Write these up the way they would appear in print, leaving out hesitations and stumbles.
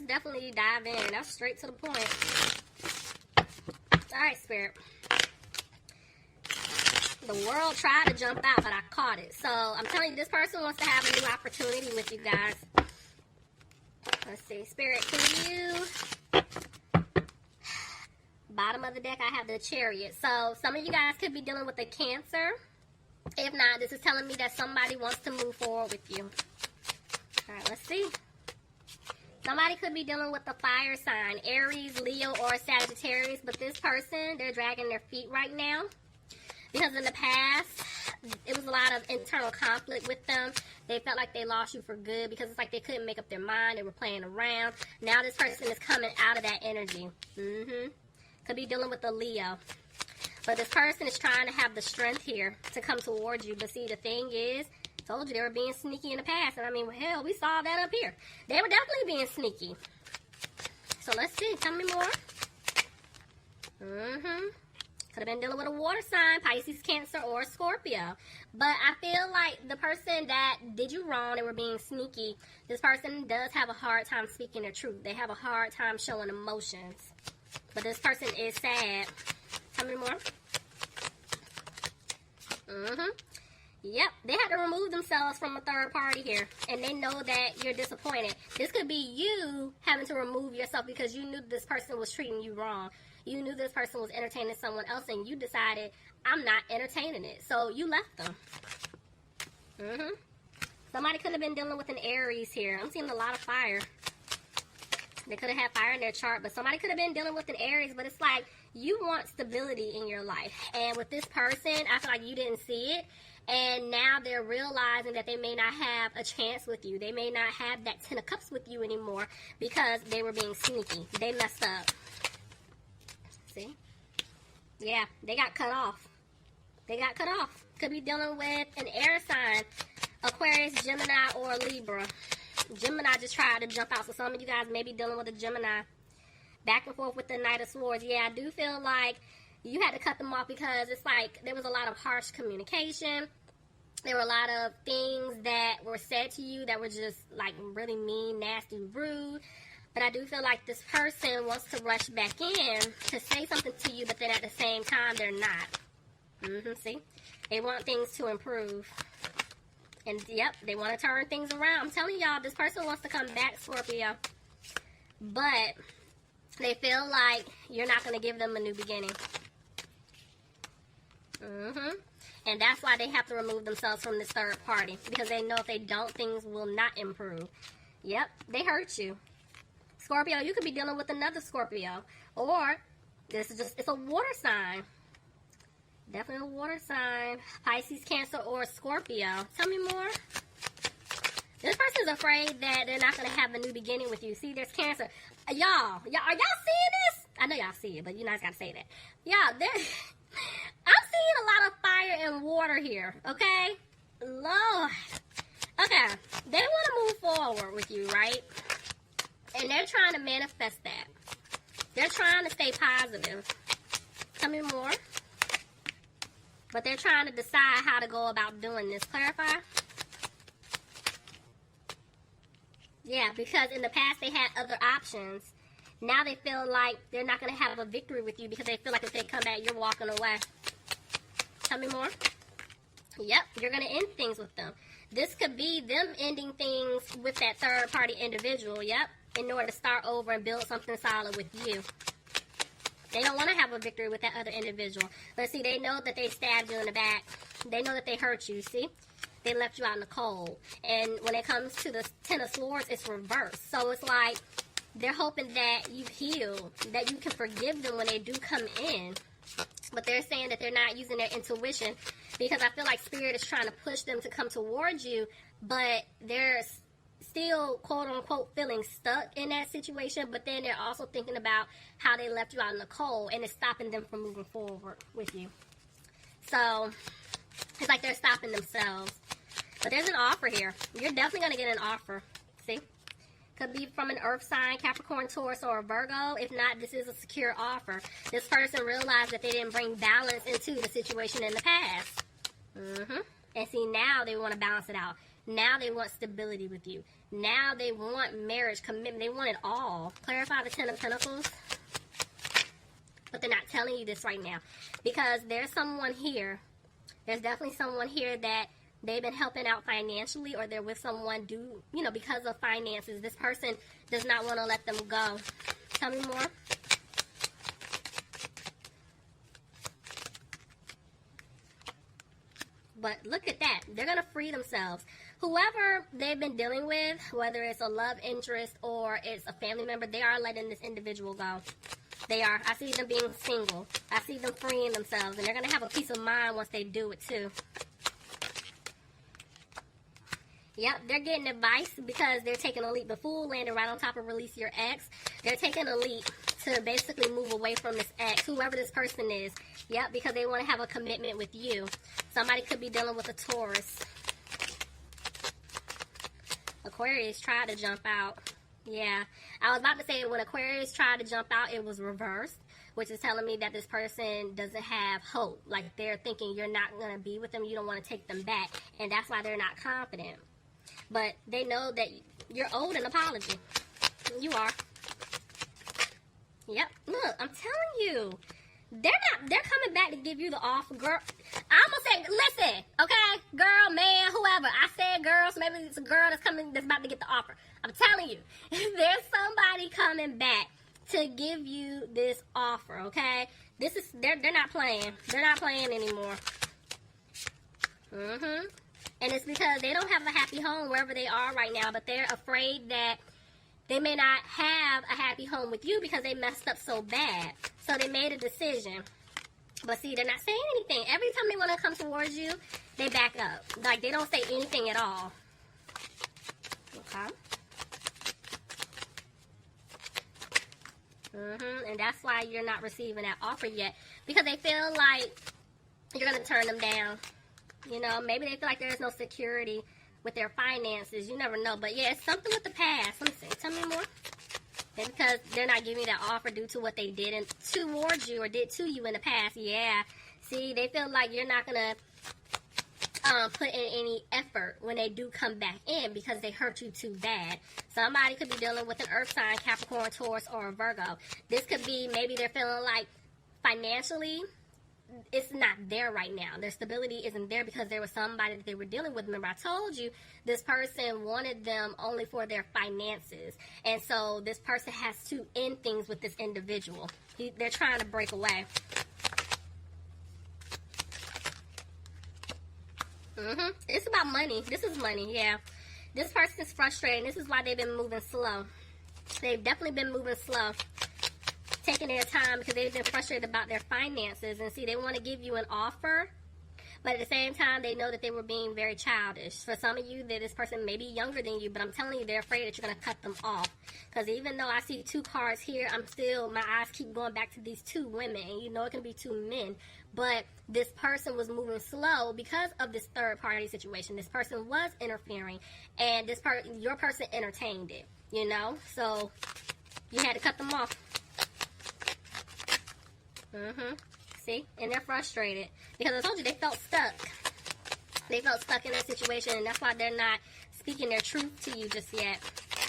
let's definitely dive in. That's straight to the point. All right, Spirit. The world tried to jump out, but I caught it. So I'm telling you, this person wants to have a new opportunity with you guys. Let's see. Spirit, can you... Bottom of the deck, I have the Chariot. So some of you guys could be dealing with a Cancer. If not, this is telling me that somebody wants to move forward with you. All right, let's see. Somebody could be dealing with a fire sign, Aries, Leo, or Sagittarius. But this person, they're dragging their feet right now. Because in the past, it was a lot of internal conflict with them. They felt like they lost you for good because it's like they couldn't make up their mind. They were playing around. Now this person is coming out of that energy. Could be dealing with a Leo. But this person is trying to have the strength here to come towards you. But see, the thing is, I told you they were being sneaky in the past. And I mean, well, hell, we saw that up here. They were definitely being sneaky. So let's see. Tell me more. Could have been dealing with a water sign, Pisces, Cancer, or Scorpio. But I feel like the person that did you wrong, they were being sneaky, this person does have a hard time speaking their truth. They have a hard time showing emotions. But this person is sad. Tell me more. Yep, they had to remove themselves from a third party here. And they know that you're disappointed. This could be you having to remove yourself because you knew this person was treating you wrong. You knew this person was entertaining someone else and you decided, I'm not entertaining it. So you left them. Somebody could have been dealing with an Aries here. I'm seeing a lot of fire. They could have had fire in their chart, but somebody could have been dealing with an Aries, but it's like you want stability in your life. And with this person, I feel like you didn't see it. And now they're realizing that they may not have a chance with you. They may not have that 10 of Cups with you anymore because they were being sneaky. They messed up. See? Yeah, they got cut off. They got cut off. Could be dealing with an air sign, Aquarius, Gemini, or Libra. Gemini just tried to jump out. So some of you guys may be dealing with a Gemini. Back and forth with the Knight of Swords. Yeah, I do feel like you had to cut them off because it's like there was a lot of harsh communication. There were a lot of things that were said to you that were just like really mean, nasty, rude. But I do feel like this person wants to rush back in to say something to you, but then at the same time, they're not. See? They want things to improve. And, yep, they want to turn things around. I'm telling y'all, this person wants to come back, Scorpio. But they feel like you're not going to give them a new beginning. And that's why they have to remove themselves from this third party. Because they know if they don't, things will not improve. Yep, they hurt you. Scorpio, you could be dealing with another Scorpio. Or, this is just, it's a water sign. Definitely a water sign. Pisces, Cancer, or Scorpio. Tell me more. This person's afraid that they're not going to have a new beginning with you. See, there's Cancer. Y'all, are y'all seeing this? I know y'all see it, but you guys got to say that. Y'all, I'm seeing a lot of fire and water here, okay? Lord. Okay, they want to move forward with you, right? And they're trying to manifest that. They're trying to stay positive. Tell me more. But they're trying to decide how to go about doing this. Clarify? Yeah, because in the past they had other options. Now they feel like they're not going to have a victory with you because they feel like if they come back, you're walking away. Tell me more. Yep, you're going to end things with them. This could be them ending things with that third party individual. Yep. In order to start over and build something solid with you. They don't want to have a victory with that other individual. But see, they know that they stabbed you in the back. They know that they hurt you, see? They left you out in the cold. And when it comes to the 10 of Swords, it's reversed. So it's like they're hoping that you've healed, that you can forgive them when they do come in. But they're saying that they're not using their intuition because I feel like Spirit is trying to push them to come towards you, but they're still, quote-unquote, feeling stuck in that situation, but then they're also thinking about how they left you out in the cold, and it's stopping them from moving forward with you. So, it's like they're stopping themselves. But there's an offer here. You're definitely going to get an offer. See? Could be from an earth sign, Capricorn, Taurus, or a Virgo. If not, this is a secure offer. This person realized that they didn't bring balance into the situation in the past. And see, now they want to balance it out. Now they want stability with you. Now they want marriage, commitment. They want it all. Clarify the Ten of Pentacles. But they're not telling you this right now. Because there's someone here. There's definitely someone here that they've been helping out financially, or they're with someone because of finances. This person does not want to let them go. Tell me more. But look at that. They're going to free themselves. Whoever they've been dealing with, whether it's a love interest or it's a family member, they are letting this individual go. They are. I see them being single. I see them freeing themselves. And they're going to have a peace of mind once they do it too. Yep, they're getting advice because they're taking a leap. The Fool landed right on top of Release Your Ex. They're taking a leap to basically move away from this ex, whoever this person is. Yep, because they want to have a commitment with you. Somebody could be dealing with a Taurus. Aquarius tried to jump out. Yeah, I was about to say when Aquarius tried to jump out, it was reversed, which is telling me that this person doesn't have hope. Like they're thinking you're not going to be with them, you don't want to take them back, and that's why they're not confident. But they know that you're owed an apology. You are. Yep. Look, I'm telling you. They're coming back to give you the offer, girl. I'm gonna say, listen, okay? Girl, man, whoever. I said girl, so maybe it's a girl that's about to get the offer. I'm telling you. There's somebody coming back to give you this offer, okay? They're not playing. They're not playing anymore. And it's because they don't have a happy home wherever they are right now, but they're afraid that they may not have a happy home with you because they messed up so bad. So they made a decision. But see, they're not saying anything. Every time they want to come towards you, they back up. Like, they don't say anything at all. Okay. And that's why you're not receiving that offer yet. Because they feel like you're going to turn them down. You know, maybe they feel like there's no security with their finances. You never know. But yeah, it's something with the past. Let me see. Tell me more. And because they're not giving you that offer due to what they did towards you or did to you in the past. Yeah. See, they feel like you're not going to put in any effort when they do come back in because they hurt you too bad. Somebody could be dealing with an earth sign, Capricorn, Taurus, or a Virgo. This could be maybe they're feeling like financially it's not there right now. Their stability isn't there because there was somebody that they were dealing with. Remember, I told you this person wanted them only for their finances. And so this person has to end things with this individual. They're trying to break away. It's about money. This is money, yeah. This person is frustrated. This is why they've been moving slow. They've definitely been moving slow. Taking their time because they've been frustrated about their finances. And see, they want to give you an offer, but at the same time, they know that they were being very childish. For some of you, that this person may be younger than you, but I'm telling you, they're afraid that you're going to cut them off. Because even though I see two cards here, my eyes keep going back to these two women. And you know it can be two men. But this person was moving slow because of this third party situation. This person was interfering, and your person entertained it, you know? So you had to cut them off. See? And they're frustrated. Because I told you, they felt stuck. They felt stuck in that situation, and that's why they're not speaking their truth to you just yet.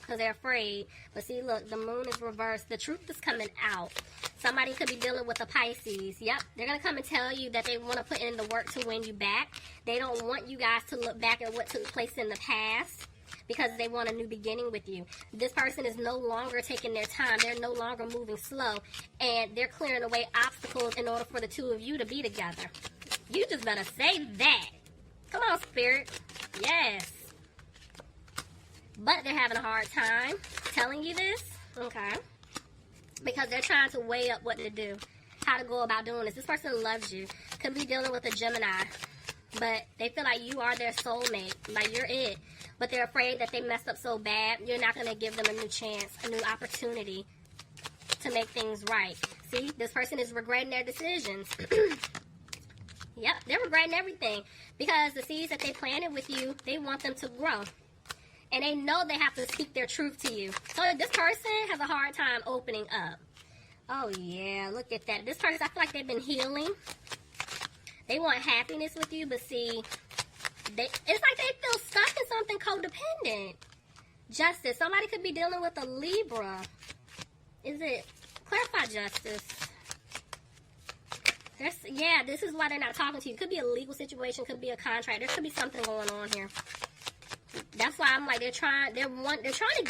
Because they're afraid. But see, look, the moon is reversed. The truth is coming out. Somebody could be dealing with a Pisces. Yep. They're going to come and tell you that they want to put in the work to win you back. They don't want you guys to look back at what took place in the past, because they want a new beginning with you. This person is no longer taking their time. They're no longer moving slow. And they're clearing away obstacles in order for the two of you to be together. You just better say that. Come on, Spirit. Yes. But they're having a hard time telling you this. Okay. Because they're trying to weigh up what to do. How to go about doing this. This person loves you. Could be dealing with a Gemini. But they feel like you are their soulmate. Like you're it. But they're afraid that they messed up so bad, you're not going to give them a new chance, a new opportunity to make things right. See, this person is regretting their decisions. Yep, they're regretting everything. Because the seeds that they planted with you, they want them to grow. And they know they have to speak their truth to you. So this person has a hard time opening up. Oh, yeah, look at that. This person, I feel like they've been healing. They want happiness with you, but see, It's like they feel stuck in something codependent. Justice. Somebody could be dealing with a Libra. Is it? Clarify justice. Yeah, this is why they're not talking to you. Could be a legal situation. Could be a contract. There could be something going on here. That's why I'm like, they're trying to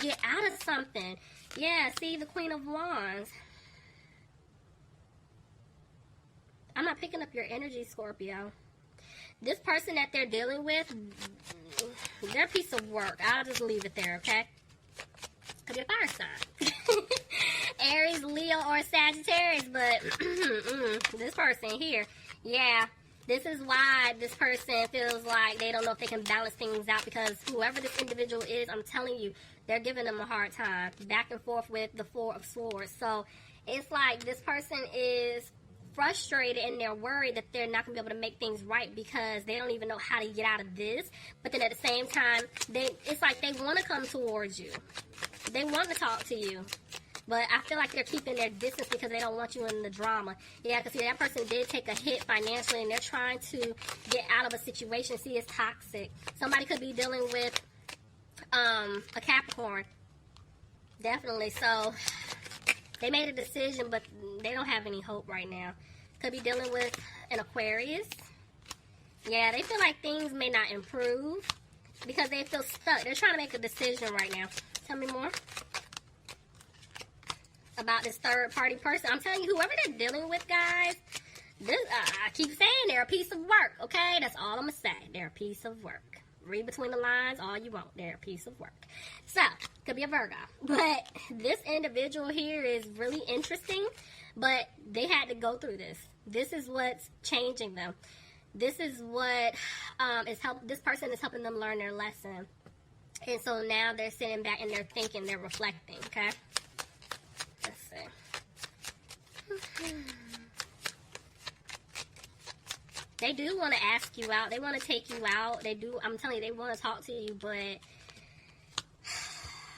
get out of something. Yeah, see, the Queen of Wands. I'm not picking up your energy, Scorpio. This person that they're dealing with, they're a piece of work. I'll just leave it there, okay? Could be a fire sign. Aries, Leo, or Sagittarius, but this person here, yeah, this is why this person feels like they don't know if they can balance things out, because whoever this individual is, I'm telling you, they're giving them a hard time. Back and forth with the Four of Swords. So it's like this person is frustrated and they're worried that they're not going to be able to make things right because they don't even know how to get out of this. But then at the same time, it's like they want to come towards you. They want to talk to you. But I feel like they're keeping their distance because they don't want you in the drama. Yeah, because see, that person did take a hit financially and they're trying to get out of a situation. See, it's toxic. Somebody could be dealing with a Capricorn. Definitely. So they made a decision, but they don't have any hope right now. Could be dealing with an Aquarius. Yeah, they feel like things may not improve because they feel stuck. They're trying to make a decision right now. Tell me more about this third party person. I'm telling you, whoever they're dealing with, guys, this I keep saying they're a piece of work, okay? That's all I'm going to say. They're a piece of work. Read between the lines all you want. They're a piece of work. So, could be a Virgo. But this individual here is really interesting, but they had to go through this. This is what's changing them. This is what this person is helping them learn their lesson. And so now they're sitting back and they're thinking, they're reflecting, okay? Let's see. They do want to ask you out. They want to take you out. They do. I'm telling you, they want to talk to you, but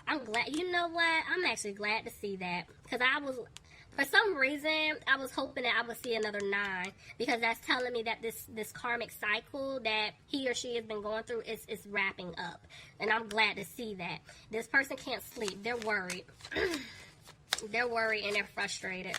I'm glad. You know what? I'm actually glad to see that. Because for some reason, I was hoping that I would see another 9. Because that's telling me that this karmic cycle that he or she has been going through is wrapping up. And I'm glad to see that. This person can't sleep. They're worried. They're worried and they're frustrated.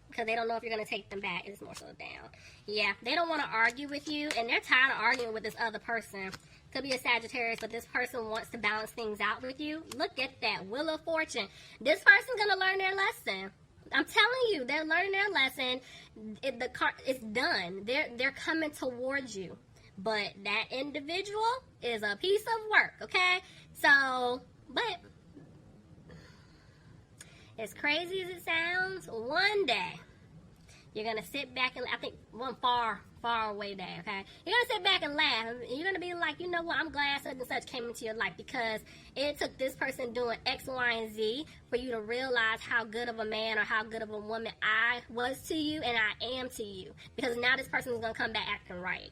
Because they don't know if you're going to take them back. It's more so down. Yeah, they don't want to argue with you. And they're tired of arguing with this other person. Could be a Sagittarius, but this person wants to balance things out with you. Look at that. Wheel of Fortune. This person's going to learn their lesson. I'm telling you, they're learning their lesson. It's done. They're coming towards you. But that individual is a piece of work, okay? So, but as crazy as it sounds, one day you're going to sit back and, I think one far away day, okay? You're going to sit back and laugh. And you're going to be like, you know what, I'm glad such and such came into your life because it took this person doing X, Y, and Z for you to realize how good of a man or how good of a woman I was to you and I am to you. Because now this person is going to come back acting right.